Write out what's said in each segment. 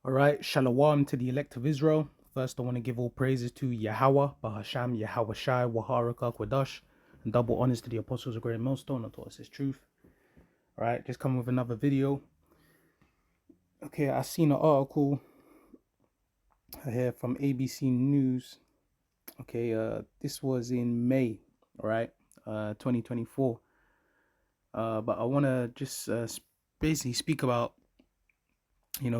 All right, shalom to the elect of Israel. First, I want to give all praises to Yahweh, Bahasham, Yahweh Shai, Waharaka, Kwadash, and double honors to the apostles of Great Millstone that taught us his truth. All right, just coming with another video. Okay, I seen an article here from ABC News. Okay, this was in May, all right, 2024. But I want to just basically speak about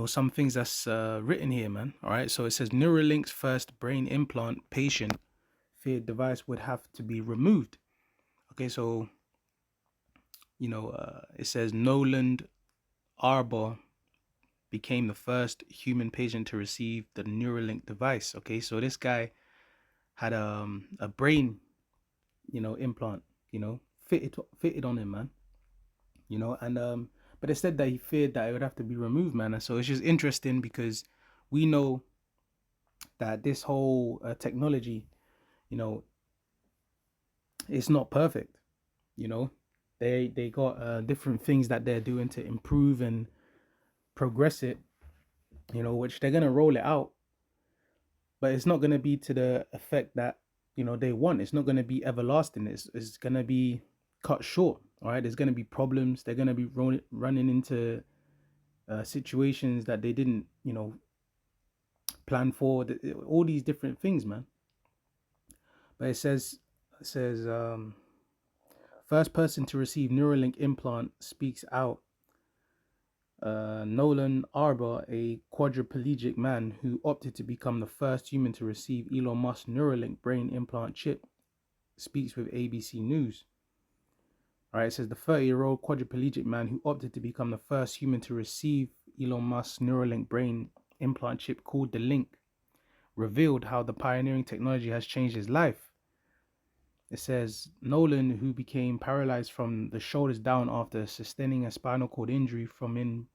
some things that's written here, man. All right, so it says Neuralink's first brain implant patient feared device would have to be removed. Okay, so it says Noland Arbor became the first human patient to receive the Neuralink device. Okay, so this guy had a brain implant fitted on him, man. And but it said that he feared that it would have to be removed, man. And so it's just interesting because we know that this whole technology, you know, it's not perfect. You know, they got different things that they're doing to improve and progress it. Which they're gonna roll it out, but it's not gonna be to the effect that they want. It's not gonna be everlasting. It's gonna be cut short. All right, there's gonna be problems. They're gonna be running into situations that they didn't plan for. All these different things, man. But it says first person to receive Neuralink implant speaks out. Nolan Arbor, a quadriplegic man who opted to become the first human to receive Elon Musk's Neuralink brain implant chip, speaks with ABC News. All right, it says the 30-year-old quadriplegic man who opted to become the first human to receive Elon Musk's Neuralink brain implant chip called the Link revealed how the pioneering technology has changed his life. It says Nolan, who became paralyzed from the shoulders down after sustaining a spinal cord injury from in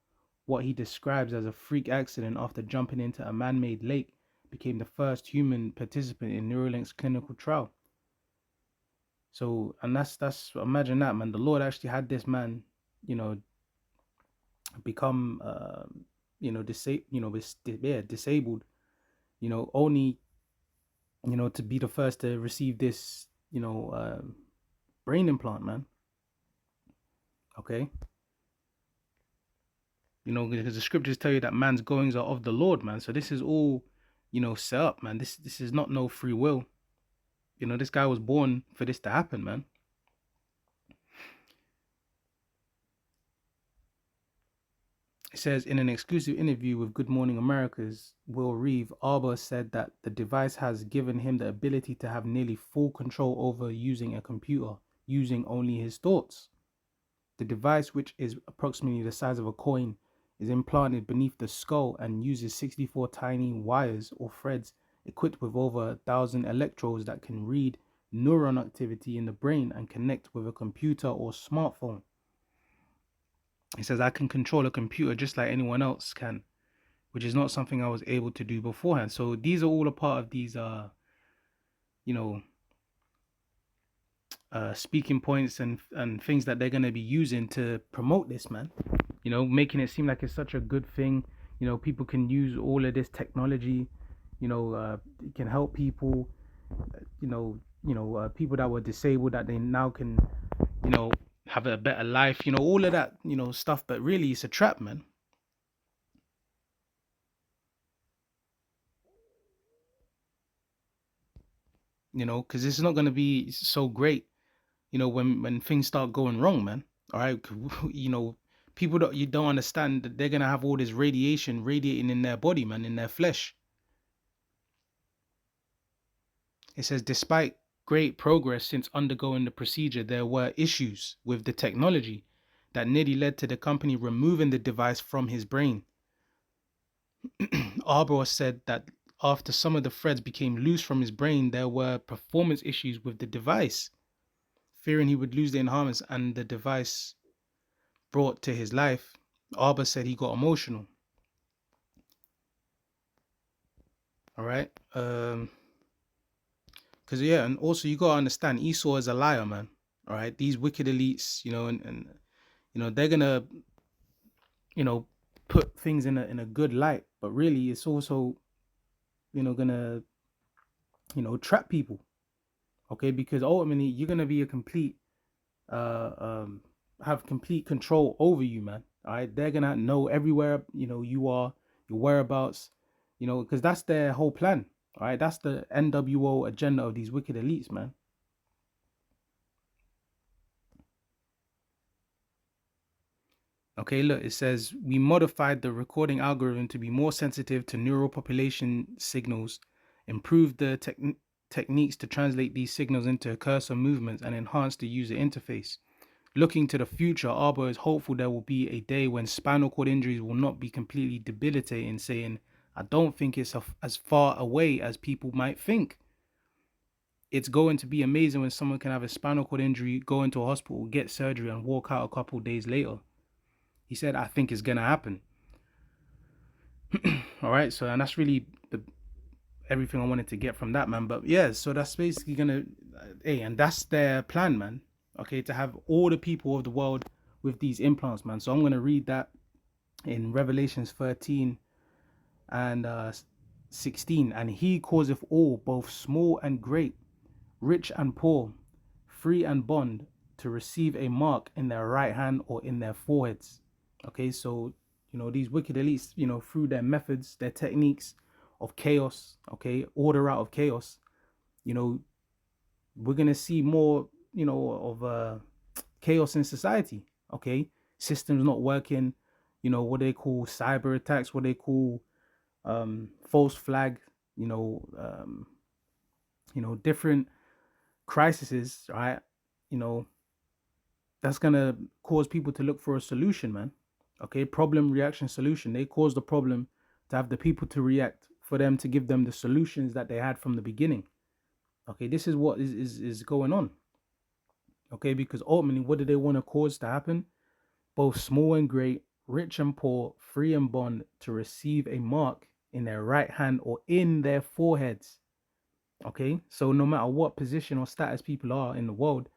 what he describes as a freak accident after jumping into a man-made lake, became the first human participant in Neuralink's clinical trial. So, and that's imagine that, man. The Lord actually had this man, you know, become, disabled, only, to be the first to receive this, brain implant, man. Okay. Because the scriptures tell you that man's goings are of the Lord, man. So this is all, set up, man. This is not no free will. This guy was born for this to happen, man. It says in an exclusive interview with Good Morning America's Will Reeve, Arbor said that the device has given him the ability to have nearly full control over using a computer, using only his thoughts. The device, which is approximately the size of a coin, is implanted beneath the skull and uses 64 tiny wires or threads equipped with over 1,000 electrodes that can read neuron activity in the brain and connect with a computer or smartphone. He says, I can control a computer just like anyone else can, which is not something I was able to do beforehand. So these are all a part of these, you know, speaking points and things that they're going to be using to promote this, man. Making it seem like it's such a good thing. People can use all of this technology. It can help people. People that were disabled that they now can, you know, have a better life. All of that, stuff. But really, it's a trap, man. Because it's not going to be so great. When things start going wrong, man. All right, people that you don't understand that they're gonna have all this radiation radiating in their body, man, in their flesh. It says, despite great progress since undergoing the procedure, there were issues with the technology that nearly led to the company removing the device from his brain. Arbor said that after some of the threads became loose from his brain, there were performance issues with the device. Fearing he would lose the enhancements and the device brought to his life, Arbor said he got emotional. All right. Because and also you gotta understand Esau is a liar, man. All right, these wicked elites, and they're gonna, you know, put things in a good light, but really it's also, gonna, trap people. Okay, because ultimately you're gonna be a complete uh um have complete control over you, man. All right, they're gonna know everywhere you are, your whereabouts, because that's their whole plan. All right, that's the NWO agenda of these wicked elites, man. Okay, look, it says we modified the recording algorithm to be more sensitive to neural population signals, improved the techniques to translate these signals into cursor movements, and enhance the user interface. Looking to the future, Arbor is hopeful there will be a day when spinal cord injuries will not be completely debilitating, saying, I don't think it's as far away as people might think. It's going to be amazing when someone can have a spinal cord injury, go into a hospital, get surgery, and walk out a couple of days later. He said, I think it's going to happen. All right. So, and that's really everything I wanted to get from that, man. But yeah, so that's basically going to, hey, and that's their plan, man. Okay. To have all the people of the world with these implants, man. So I'm going to read that in Revelations 13 and 16. And he causeth all, both small and great, rich and poor, free and bond, to receive a mark in their right hand or in their foreheads. Okay, so these wicked elites, through their methods, their techniques of chaos, okay, order out of chaos, you know, we're gonna see more, of chaos in society. Okay, systems not working, what they call cyber attacks, what they call false flag, you know, um, different crises, right? You know, that's gonna cause people to look for a solution, man. Okay, problem, reaction, solution. They cause the problem to have the people to react for them to give them the solutions that they had from the beginning. Okay, this is what is going on. Okay, because ultimately, what do they want to cause to happen? Both small and great, rich and poor, free and bond, to receive a mark in their right hand or in their foreheads. Okay, so no matter what position or status people are in the world,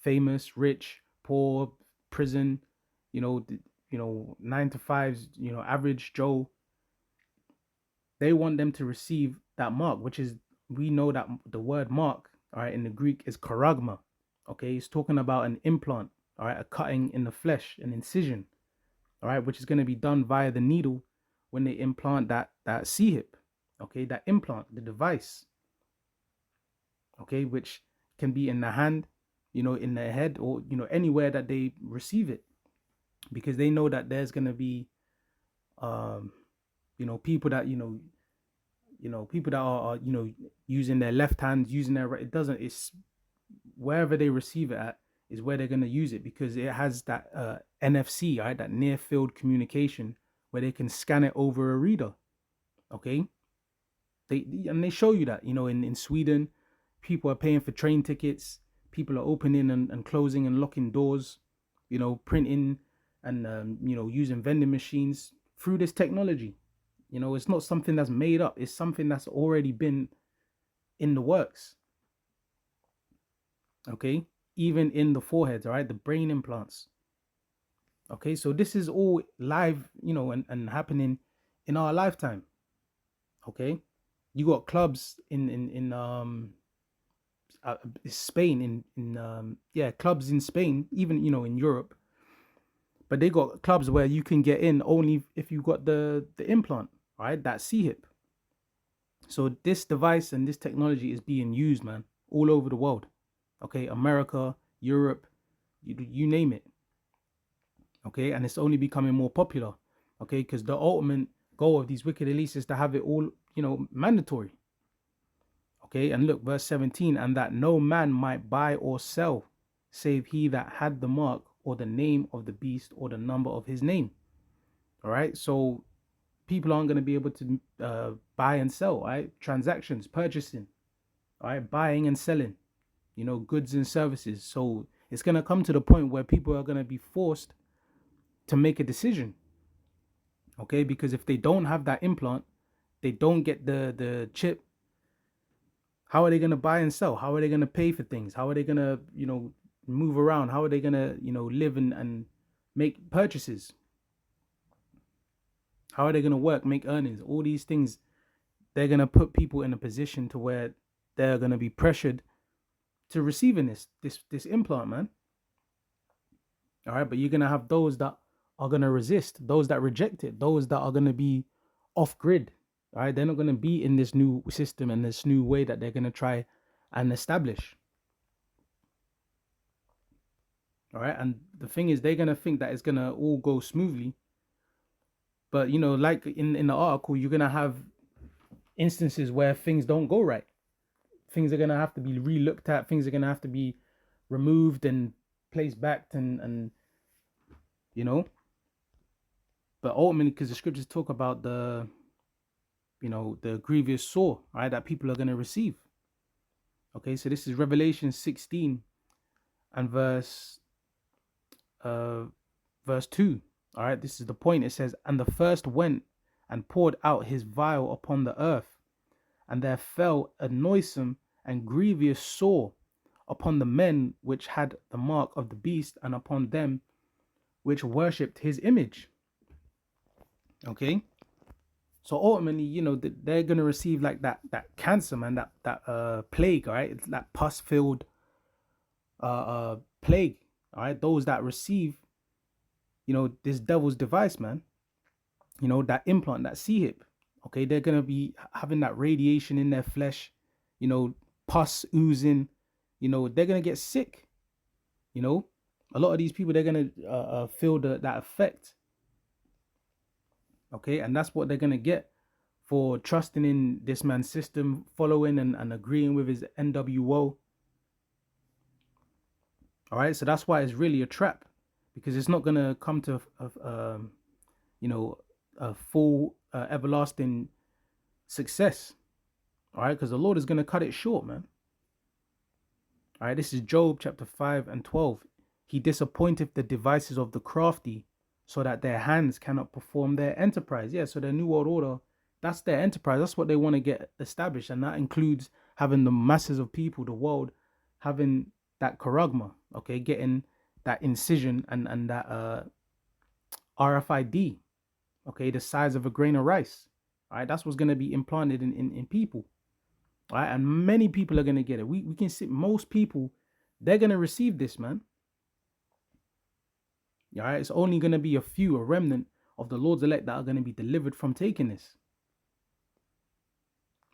famous, rich, poor, prison, you know, 9 to 5s, average Joe, they want them to receive that mark, which is, we know that the word mark, all right, in the Greek is charagma. Okay, it's talking about an implant, all right, a cutting in the flesh, an incision, all right, which is going to be done via the needle when they implant that C-hip, okay, that implant, the device, okay, which can be in the hand, in their head, or anywhere that they receive it, because they know that there's going to be um people that people that are using their left hand, using their right. It doesn't, it's wherever they receive it at is where they're going to use it, because it has that NFC, right, that near field communication, where they can scan it over a reader. Okay, they show you that, in Sweden, people are paying for train tickets, people are opening and closing and locking doors, printing and using vending machines through this technology. It's not something that's made up, it's something that's already been in the works. Okay, even in the foreheads, all right, the brain implants. Okay, so this is all live, and happening in our lifetime. Okay, you got clubs in Spain, yeah, clubs in Spain, even in Europe, but they got clubs where you can get in only if you got the implant, right, that C-hip. So this device and this technology is being used, man, all over the world. Okay, America, Europe, you name it. Okay, and it's only becoming more popular. Okay, because the ultimate goal of these wicked elites is to have it all, mandatory. Okay, and look, verse 17, and that no man might buy or sell, save he that had the mark or the name of the beast or the number of his name. All right, so people aren't going to be able to buy and sell, right? Transactions, purchasing, all right, buying and selling, goods and services. So it's going to come to the point where people are going to be forced to make a decision. Okay, because if they don't have that implant, they don't get the chip. How are they going to buy and sell? How are they going to pay for things? How are they going to move around? How are they going to live and make purchases? How are they going to work, make earnings? All these things, they're going to put people in a position to where they're going to be pressured to receiving this implant, man. All right, but you're going to have those that are going to resist, those that reject it, those that are going to be off grid. All right, they're not going to be in this new system and this new way that they're going to try and establish. All right, and the thing is, they're going to think that it's going to all go smoothly. But, like in the article, you're going to have instances where things don't go right. Things are going to have to be re-looked at. Things are going to have to be removed and placed back and but ultimately, because the scriptures talk about the grievous sore, right, that people are going to receive. Okay, so this is Revelation 16 and verse 2. All right, this is the point. It says, and the first went and poured out his vial upon the earth, and there fell a noisome and grievous sore upon the men which had the mark of the beast, and upon them which worshipped his image. Okay, so ultimately, they're gonna receive like that cancer, man, that plague, all right? It's that pus-filled plague, all right? Those that receive, this devil's device, man, that implant, that C-hip, okay? They're gonna be having that radiation in their flesh, pus oozing, they're gonna get sick, a lot of these people, they're gonna feel that effect. Okay, and that's what they're gonna get for trusting in this man's system, following and agreeing with his NWO. All right, so that's why it's really a trap, because it's not gonna come to a full everlasting success. All right, because the Lord is gonna cut it short, man. All right, this is Job chapter 5 and 12. He disappointeth the devices of the crafty, so that their hands cannot perform their enterprise. Yeah, so the New World Order, that's their enterprise. That's what they want to get established. And that includes having the masses of people, the world, having that charagma, okay, getting that incision and that RFID, okay, the size of a grain of rice. All right, that's what's going to be implanted in people. All right, and many people are going to get it. We can see most people, they're going to receive this, man. All right, it's only going to be a remnant of the Lord's elect that are going to be delivered from taking this.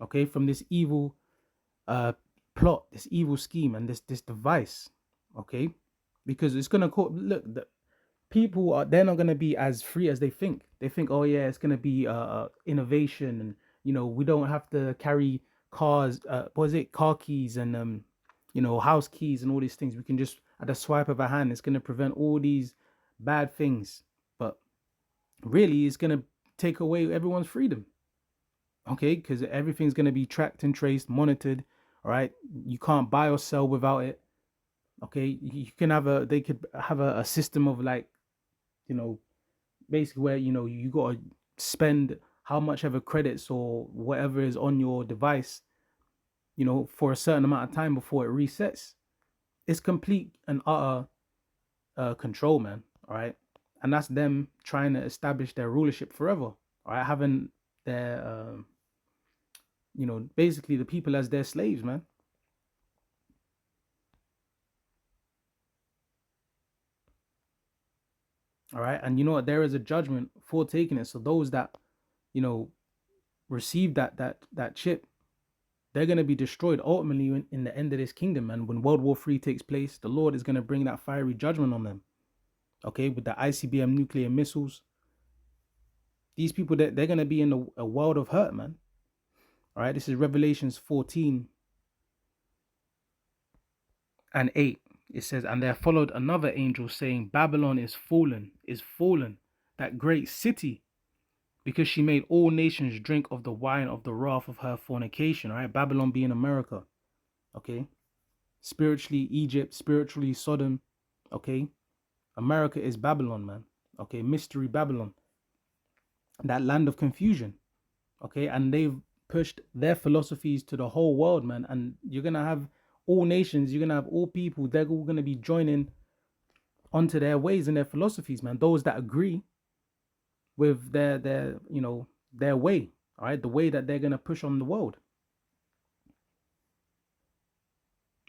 Okay, from this evil plot, this evil scheme, and this device. Okay, because it's going to look, the people they're not going to be as free as they think. They think, oh yeah, it's going to be innovation, and we don't have to carry cars, car keys and house keys and all these things. We can just, at the swipe of a hand, it's going to prevent all these bad things. But really, it's going to take away everyone's freedom. Okay, because everything's going to be tracked and traced, monitored. All right, you can't buy or sell without it. Okay, you can have they could have a system of like, basically where you got to spend how much ever credits or whatever is on your device, for a certain amount of time before it resets. It's complete and utter control, man. All right, and that's them trying to establish their rulership forever. All right, having their basically the people as their slaves, man. All right, and you know what? There is a judgment for taking it. So those that receive that chip, they're going to be destroyed ultimately in the end of this kingdom. And when World War III takes place, the Lord is going to bring that fiery judgment on them. Okay, with the ICBM nuclear missiles, these people, they're going to be in a world of hurt, man. All right, this is Revelations 14 and 8. It says, and there followed another angel saying, Babylon is fallen, that great city, because she made all nations drink of the wine of the wrath of her fornication. All right, Babylon being America. Okay, spiritually Egypt, spiritually Sodom. Okay, America is Babylon, man. Okay, mystery Babylon, that land of confusion. Okay, and they've pushed their philosophies to the whole world, man. And you're gonna have all nations, you're gonna have all people, they're all gonna be joining onto their ways and their philosophies, man. Those that agree, with their their way, all right, the way that they're gonna push on the world.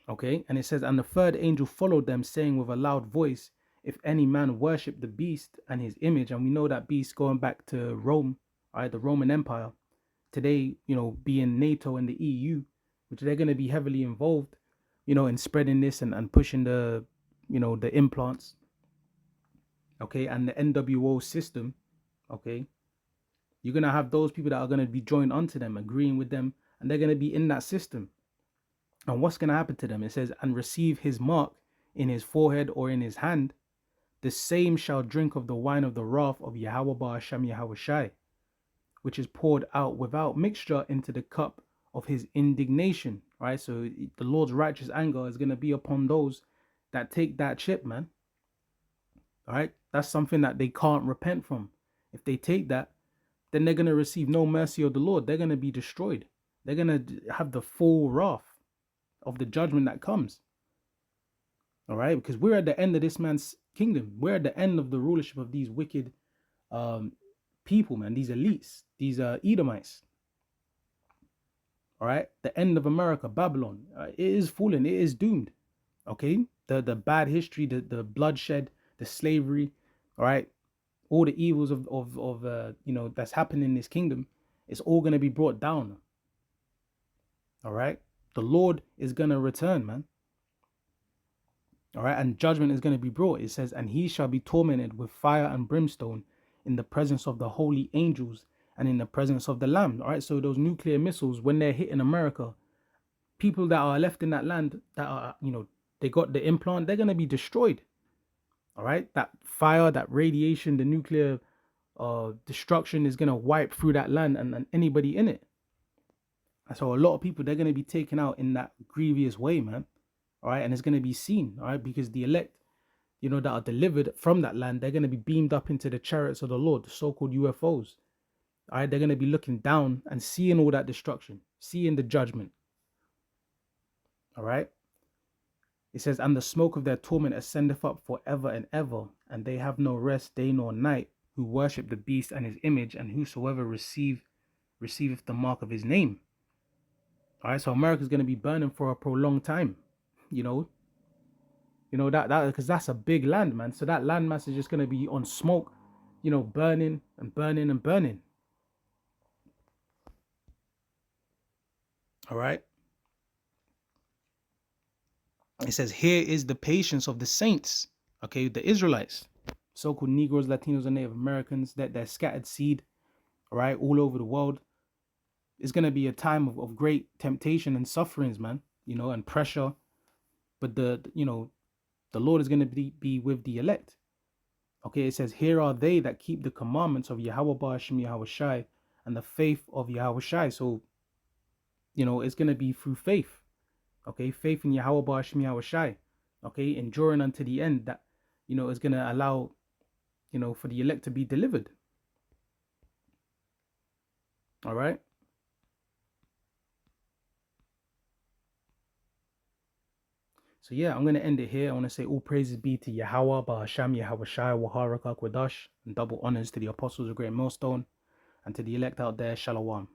Okay, and it says, and the third angel followed them, saying with a loud voice, if any man worship the beast and his image, and we know that beast going back to Rome, all right, the Roman Empire, today, being NATO and the EU, which they're going to be heavily involved, in spreading this and pushing the implants, okay, and the NWO system, okay. You're going to have those people that are going to be joined onto them, agreeing with them, and they're going to be in that system. And what's going to happen to them? It says, and receive his mark in his forehead or in his hand, the same shall drink of the wine of the wrath of Yahweh Ba'ashem Yahweh Shai, which is poured out without mixture into the cup of his indignation. Right? So the Lord's righteous anger is going to be upon those that take that chip, man. All right? That's something that they can't repent from. If they take that, then they're going to receive no mercy of the Lord. They're going to be destroyed. They're going to have the full wrath of the judgment that comes. All right? Because we're at the end of this man's kingdom. We're at the end of the rulership of these wicked people, man, these elites, these Edomites. All right, the end of America, Babylon, it is fallen, it is doomed. Okay, the bad history, the bloodshed, the slavery, all right, all the evils of that's happening in this kingdom, it's all gonna be brought down. All right, the Lord is gonna return, man. All right, and judgment is gonna be brought. It says, and he shall be tormented with fire and brimstone in the presence of the holy angels and in the presence of the Lamb. All right, so those nuclear missiles, when they're hitting America, people that are left in that land that are, they got the implant, they're going to be destroyed. All right, that fire, that radiation, the nuclear destruction is going to wipe through that land and anybody in it. And so a lot of people, they're going to be taken out in that grievous way, man. All right, and it's going to be seen, all right, because the elect, that are delivered from that land, they're going to be beamed up into the chariots of the Lord, the so-called UFOs. All right, they're going to be looking down and seeing all that destruction, seeing the judgment. All right. It says, and the smoke of their torment ascendeth up forever and ever, and they have no rest day nor night, who worship the beast and his image, and whosoever receiveth the mark of his name. All right, so America's going to be burning for a prolonged time, that because that's a big land, man. So that land mass is just going to be on smoke, burning and burning and burning. All right. It says, here is the patience of the saints, okay, the Israelites, so-called Negroes, Latinos, and Native Americans, that they're scattered seed, all right, all over the world. It's going to be a time of great temptation and sufferings, man, and pressure. But the Lord is going to be with the elect. Okay, it says, here are they that keep the commandments of Yahweh Ba'ashem Yahweh Shai and the faith of Yahweh Shai. So, it's going to be through faith. Okay, faith in Yahweh Ba'ashem Yahweh Shai. Okay, enduring unto the end, that, is going to allow, for the elect to be delivered. All right. So yeah, I'm going to end it here. I want to say all praises be to Yahweh Ba'ashem Yahweh Shai Waharaka Kwadash, and double honors to the apostles of Great Millstone and to the elect out there. Shalom.